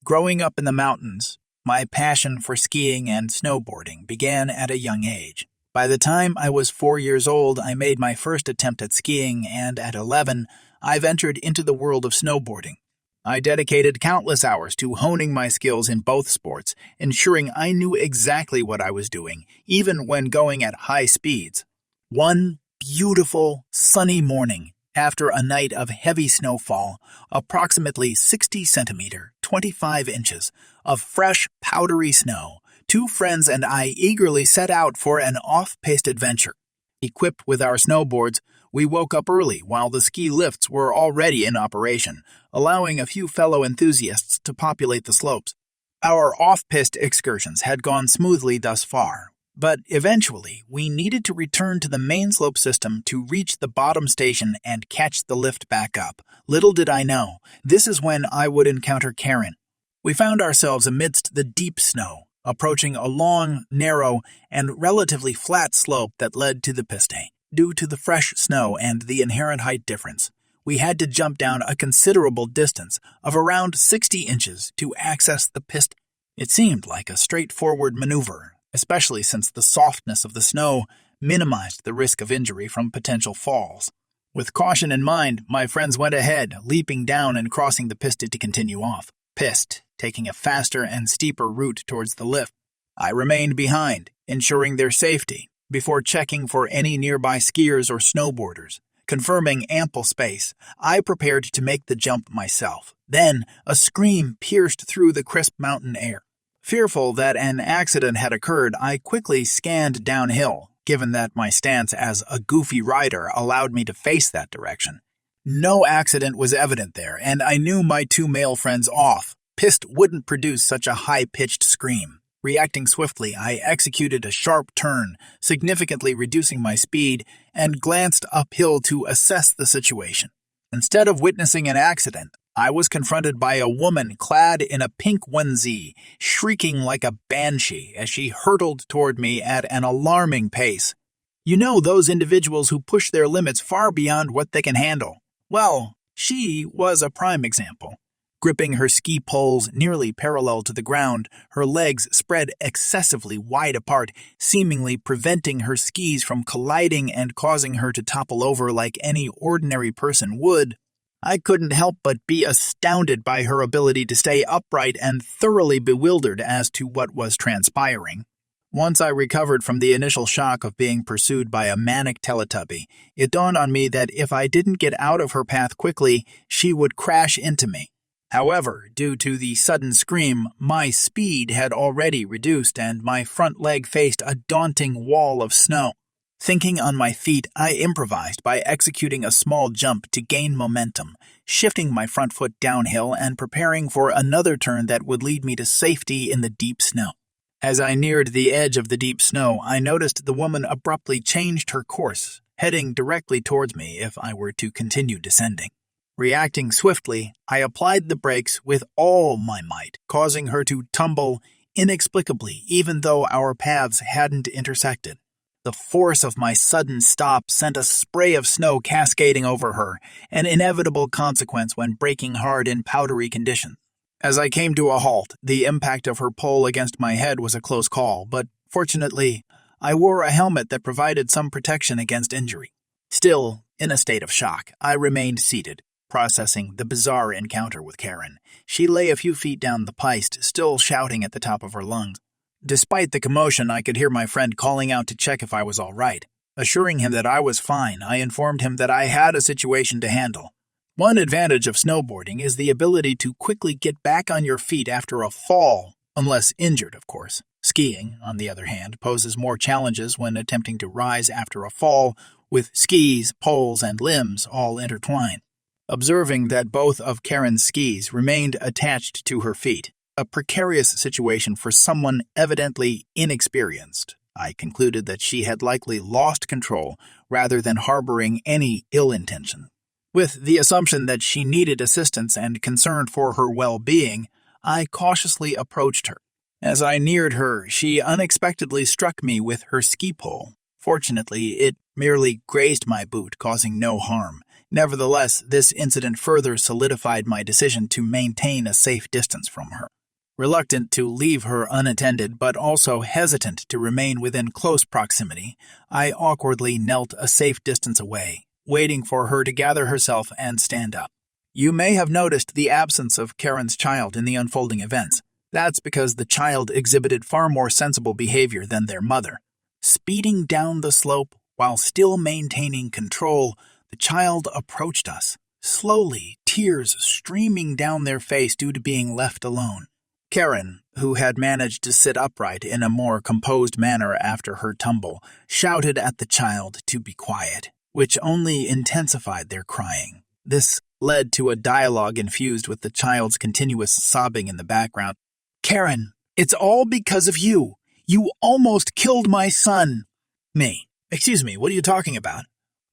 Growing up in the mountains, my passion for skiing and snowboarding began at a young age. By the time I was 4 years old, I made my first attempt at skiing, and at 11, I ventured into the world of snowboarding. I dedicated countless hours to honing my skills in both sports, ensuring I knew exactly what I was doing, even when going at high speeds. One beautiful, sunny morning, after a night of heavy snowfall, approximately 60 centimeter, 25 inches, of fresh, powdery snow, two friends and I eagerly set out for an off-piste adventure. Equipped with our snowboards, we woke up early while the ski lifts were already in operation, allowing a few fellow enthusiasts to populate the slopes. Our off-piste excursions had gone smoothly thus far, but eventually we needed to return to the main slope system to reach the bottom station and catch the lift back up. Little did I know, this is when I would encounter Karen. We found ourselves amidst the deep snow, approaching a long, narrow, and relatively flat slope that led to the piste. Due to the fresh snow and the inherent height difference, we had to jump down a considerable distance of around 60 inches to access the piste. It seemed like a straightforward maneuver, especially since the softness of the snow minimized the risk of injury from potential falls. With caution in mind, my friends went ahead, leaping down and crossing the piste to continue off. Piste, taking a faster and steeper route towards the lift. I remained behind, ensuring their safety, before checking for any nearby skiers or snowboarders. Confirming ample space, I prepared to make the jump myself. Then, a scream pierced through the crisp mountain air. Fearful that an accident had occurred, I quickly scanned downhill, given that my stance as a goofy rider allowed me to face that direction. No accident was evident there, and I knew my two male friends off. Piste wouldn't produce such a high-pitched scream. Reacting swiftly, I executed a sharp turn, significantly reducing my speed, and glanced uphill to assess the situation. Instead of witnessing an accident, I was confronted by a woman clad in a pink onesie, shrieking like a banshee as she hurtled toward me at an alarming pace. You know those individuals who push their limits far beyond what they can handle. Well, she was a prime example. Gripping her ski poles nearly parallel to the ground, her legs spread excessively wide apart, seemingly preventing her skis from colliding and causing her to topple over like any ordinary person would. I couldn't help but be astounded by her ability to stay upright and thoroughly bewildered as to what was transpiring. Once I recovered from the initial shock of being pursued by a manic Teletubby, it dawned on me that if I didn't get out of her path quickly, she would crash into me. However, due to the sudden scream, my speed had already reduced and my front leg faced a daunting wall of snow. Thinking on my feet, I improvised by executing a small jump to gain momentum, shifting my front foot downhill and preparing for another turn that would lead me to safety in the deep snow. As I neared the edge of the deep snow, I noticed the woman abruptly changed her course, heading directly towards me if I were to continue descending. Reacting swiftly, I applied the brakes with all my might, causing her to tumble inexplicably even though our paths hadn't intersected. The force of my sudden stop sent a spray of snow cascading over her, an inevitable consequence when braking hard in powdery conditions. As I came to a halt, the impact of her pole against my head was a close call, but fortunately, I wore a helmet that provided some protection against injury. Still, in a state of shock, I remained seated, processing the bizarre encounter with Karen. She lay a few feet down the piste, still shouting at the top of her lungs. Despite the commotion, I could hear my friend calling out to check if I was all right. Assuring him that I was fine, I informed him that I had a situation to handle. One advantage of snowboarding is the ability to quickly get back on your feet after a fall, unless injured, of course. Skiing, on the other hand, poses more challenges when attempting to rise after a fall, with skis, poles, and limbs all intertwined. Observing that both of Karen's skis remained attached to her feet, a precarious situation for someone evidently inexperienced, I concluded that she had likely lost control rather than harboring any ill intention. With the assumption that she needed assistance and concern for her well-being, I cautiously approached her. As I neared her, she unexpectedly struck me with her ski pole. Fortunately, it merely grazed my boot, causing no harm. Nevertheless, this incident further solidified my decision to maintain a safe distance from her. Reluctant to leave her unattended, but also hesitant to remain within close proximity, I awkwardly knelt a safe distance away, waiting for her to gather herself and stand up. You may have noticed the absence of Karen's child in the unfolding events. That's because the child exhibited far more sensible behavior than their mother. Speeding down the slope while still maintaining control, the child approached us, slowly, tears streaming down their face due to being left alone. Karen, who had managed to sit upright in a more composed manner after her tumble, shouted at the child to be quiet, which only intensified their crying. This led to a dialogue infused with the child's continuous sobbing in the background. "Karen, it's all because of you. You almost killed my son." Me. "Excuse me, what are you talking about?"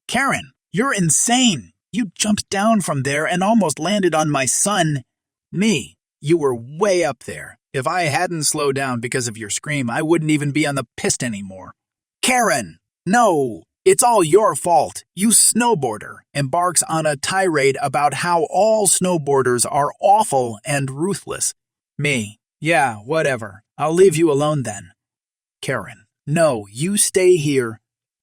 "Karen, you're insane. You jumped down from there and almost landed on my son." Me. "You were way up there. If I hadn't slowed down because of your scream, I wouldn't even be on the piste anymore." "Karen, no, it's all your fault. You snowboarder," embarks on a tirade about how all snowboarders are awful and ruthless. Me. "Yeah, whatever. I'll leave you alone then." Karen. "No, you stay here."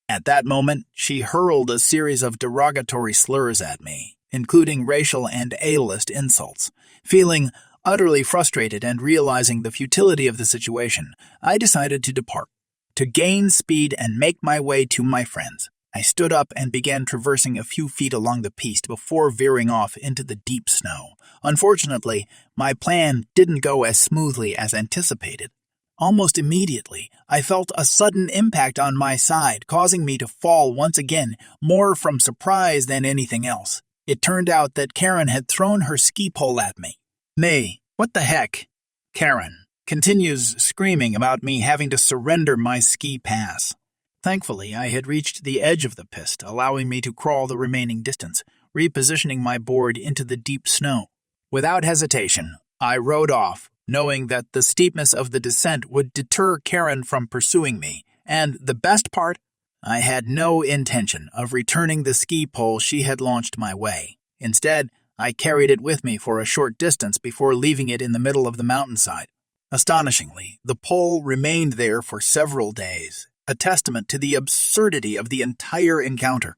At that moment, she hurled a series of derogatory slurs at me, including racial and ableist insults. Feeling utterly frustrated and realizing the futility of the situation, I decided to depart. To gain speed and make my way to my friends, I stood up and began traversing a few feet along the piste before veering off into the deep snow. Unfortunately, my plan didn't go as smoothly as anticipated. Almost immediately, I felt a sudden impact on my side, causing me to fall once again, more from surprise than anything else. It turned out that Karen had thrown her ski pole at me. "May, what the heck?" Karen continues screaming about me having to surrender my ski pass. Thankfully, I had reached the edge of the piste, allowing me to crawl the remaining distance, repositioning my board into the deep snow. Without hesitation, I rode off, knowing that the steepness of the descent would deter Karen from pursuing me, and the best part, I had no intention of returning the ski pole she had launched my way. Instead, I carried it with me for a short distance before leaving it in the middle of the mountainside. Astonishingly, the pole remained there for several days, a testament to the absurdity of the entire encounter.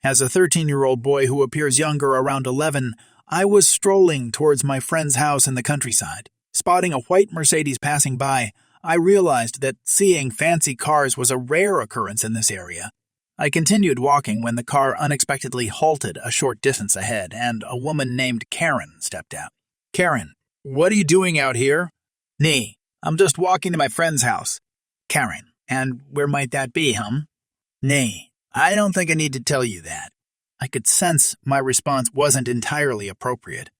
As a 13-year-old boy who appears younger around 11, I was strolling towards my friend's house in the countryside. Spotting a white Mercedes passing by, I realized that seeing fancy cars was a rare occurrence in this area. I continued walking when the car unexpectedly halted a short distance ahead, and a woman named Karen stepped out. "Karen, what are you doing out here?" "Nee, I'm just walking to my friend's house." "Karen, and where might that be, "Nee, I don't think I need to tell you that." I could sense my response wasn't entirely appropriate.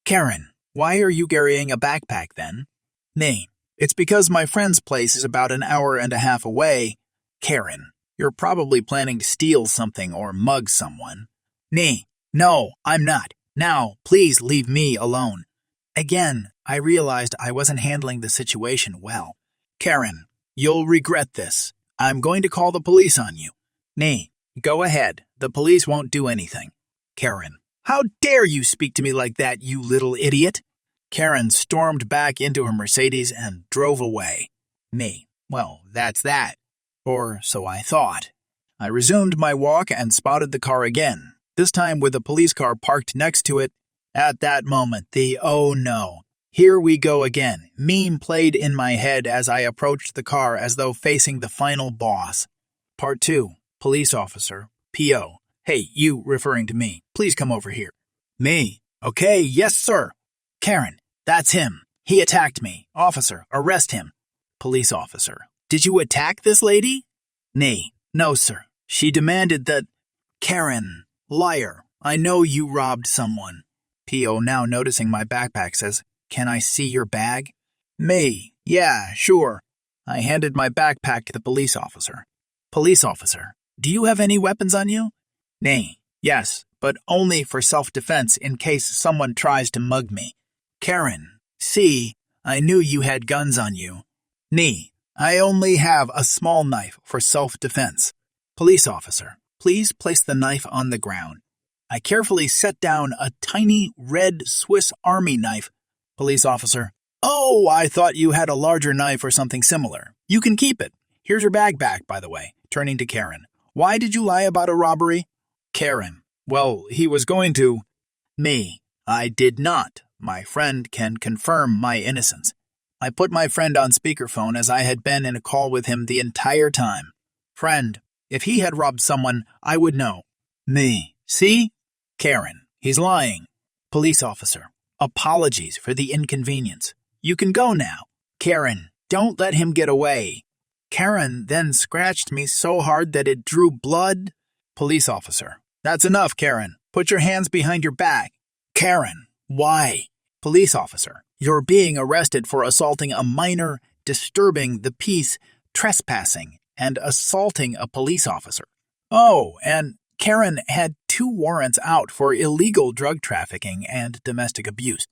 "Karen, why are you carrying a backpack then?" "Nee, it's because my friend's place is about an hour and a half away." "Karen, you're probably planning to steal something or mug someone." "Nee, no, I'm not. Now, please leave me alone." Again, I realized I wasn't handling the situation well. "Karen, you'll regret this. I'm going to call the police on you." "Nee, go ahead. The police won't do anything." "Karen, how dare you speak to me like that, you little idiot?" Karen stormed back into her Mercedes and drove away. Me, well, that's that. Or so I thought. I resumed my walk and spotted the car again, this time with a police car parked next to it. At that moment, the "oh no, here we go again" meme played in my head as I approached the car as though facing the final boss. Part 2. Police officer. P.O. "Hey, you," referring to me. "Please come over here." Me. "Okay, yes, sir." Karen. "That's him. He attacked me. Officer, arrest him." Police officer. "Did you attack this lady?" "Nee, no, sir. She demanded that—" Karen. "Liar. I know you robbed someone." P.O. now noticing my backpack says, "Can I see your bag?" Me. "Yeah, sure." I handed my backpack to the police officer. Police officer. "Do you have any weapons on you?" Nee. "Yes, but only for self-defense in case someone tries to mug me." Karen. "See, I knew you had guns on you." Nee. "I only have a small knife for self-defense." Police officer, please place the knife on the ground. I carefully set down a tiny red Swiss Army knife. Police officer, oh, I thought you had a larger knife or something similar. You can keep it. Here's your bag back, by the way. Turning to Karen. Why did you lie about a robbery? Karen, well, he was going to. Me, I did not. My friend can confirm my innocence. I put my friend on speakerphone as I had been in a call with him the entire time. Friend, if he had robbed someone, I would know. Me, see? Karen, he's lying. Police officer, apologies for the inconvenience. You can go now. Karen, don't let him get away. Karen then scratched me so hard that it drew blood. Police officer, that's enough, Karen. Put your hands behind your back. Karen, why? Police officer, you're being arrested for assaulting a minor, disturbing the peace, trespassing, and assaulting a police officer. Oh, and Karen had 2 warrants out for illegal drug trafficking and domestic abuse.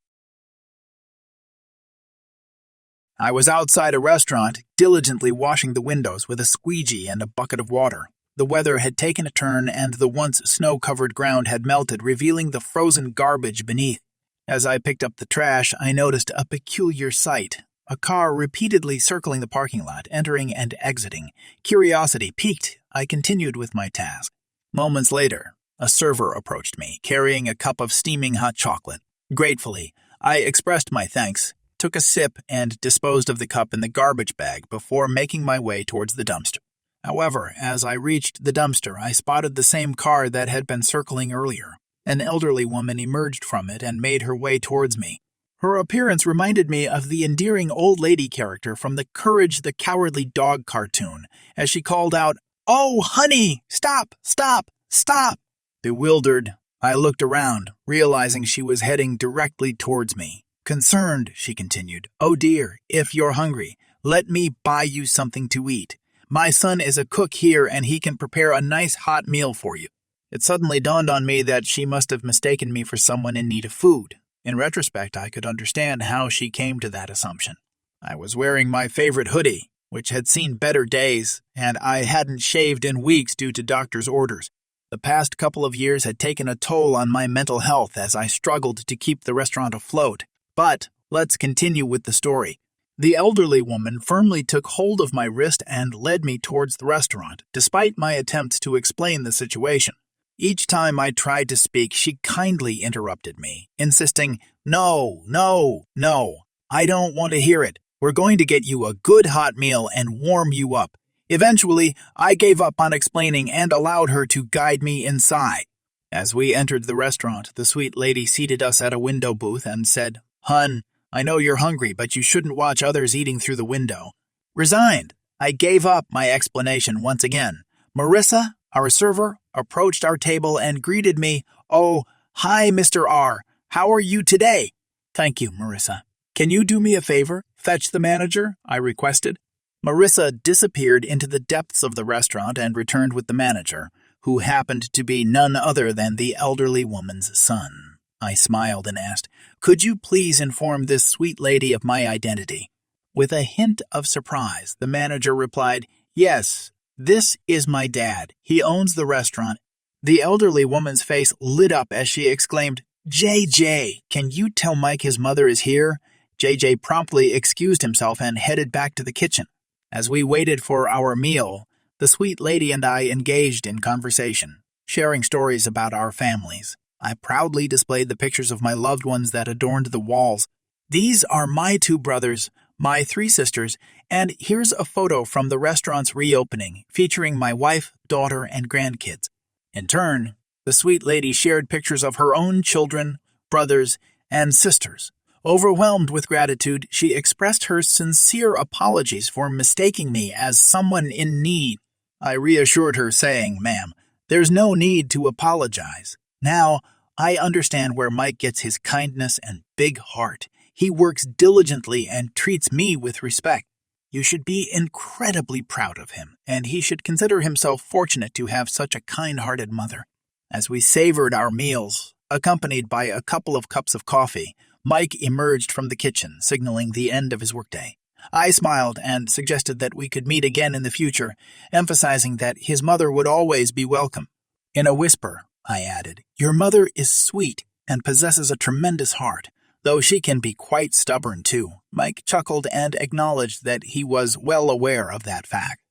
I was outside a restaurant, diligently washing the windows with a squeegee and a bucket of water. The weather had taken a turn and the once snow-covered ground had melted, revealing the frozen garbage beneath. As I picked up the trash, I noticed a peculiar sight. A car repeatedly circling the parking lot, entering and exiting. Curiosity piqued, I continued with my task. Moments later, a server approached me, carrying a cup of steaming hot chocolate. Gratefully, I expressed my thanks, took a sip, and disposed of the cup in the garbage bag before making my way towards the dumpster. However, as I reached the dumpster, I spotted the same car that had been circling earlier. An elderly woman emerged from it and made her way towards me. Her appearance reminded me of the endearing old lady character from the Courage the Cowardly Dog cartoon, as she called out, "Oh, honey, stop, stop, stop!" Bewildered, I looked around, realizing she was heading directly towards me. Concerned, she continued, "Oh dear, if you're hungry, let me buy you something to eat. My son is a cook here and he can prepare a nice hot meal for you." It suddenly dawned on me that she must have mistaken me for someone in need of food. In retrospect, I could understand how she came to that assumption. I was wearing my favorite hoodie, which had seen better days, and I hadn't shaved in weeks due to doctor's orders. The past couple of years had taken a toll on my mental health as I struggled to keep the restaurant afloat. But let's continue with the story. The elderly woman firmly took hold of my wrist and led me towards the restaurant, despite my attempts to explain the situation. Each time I tried to speak, she kindly interrupted me, insisting, "No, no, no, I don't want to hear it. We're going to get you a good hot meal and warm you up." Eventually, I gave up on explaining and allowed her to guide me inside. As we entered the restaurant, the sweet lady seated us at a window booth and said, "Hun, I know you're hungry, but you shouldn't watch others eating through the window." Resigned, I gave up my explanation once again. Marissa, our server, approached our table and greeted me. "Oh, hi, Mr. R. How are you today?" "Thank you, Marissa. Can you do me a favor? Fetch the manager?" I requested. Marissa disappeared into the depths of the restaurant and returned with the manager, who happened to be none other than the elderly woman's son. I smiled and asked, "Could you please inform this sweet lady of my identity?" With a hint of surprise, the manager replied, "Yes, this is my dad. He owns the restaurant." The elderly woman's face lit up as she exclaimed, "JJ, can you tell Mike his mother is here?" JJ promptly excused himself and headed back to the kitchen. As we waited for our meal, the sweet lady and I engaged in conversation, sharing stories about our families. I proudly displayed the pictures of my loved ones that adorned the walls. "These are my 2 brothers, my 3 sisters, and here's a photo from the restaurant's reopening, featuring my wife, daughter, and grandkids." In turn, the sweet lady shared pictures of her own children, brothers, and sisters. Overwhelmed with gratitude, she expressed her sincere apologies for mistaking me as someone in need. I reassured her, saying, "Ma'am, there's no need to apologize. Now, I understand where Mike gets his kindness and big heart. He works diligently and treats me with respect. You should be incredibly proud of him, and he should consider himself fortunate to have such a kind-hearted mother." As we savored our meals, accompanied by a couple of cups of coffee, Mike emerged from the kitchen, signaling the end of his workday. I smiled and suggested that we could meet again in the future, emphasizing that his mother would always be welcome. In a whisper, I added, "Your mother is sweet and possesses a tremendous heart, though she can be quite stubborn too." Mike chuckled and acknowledged that he was well aware of that fact.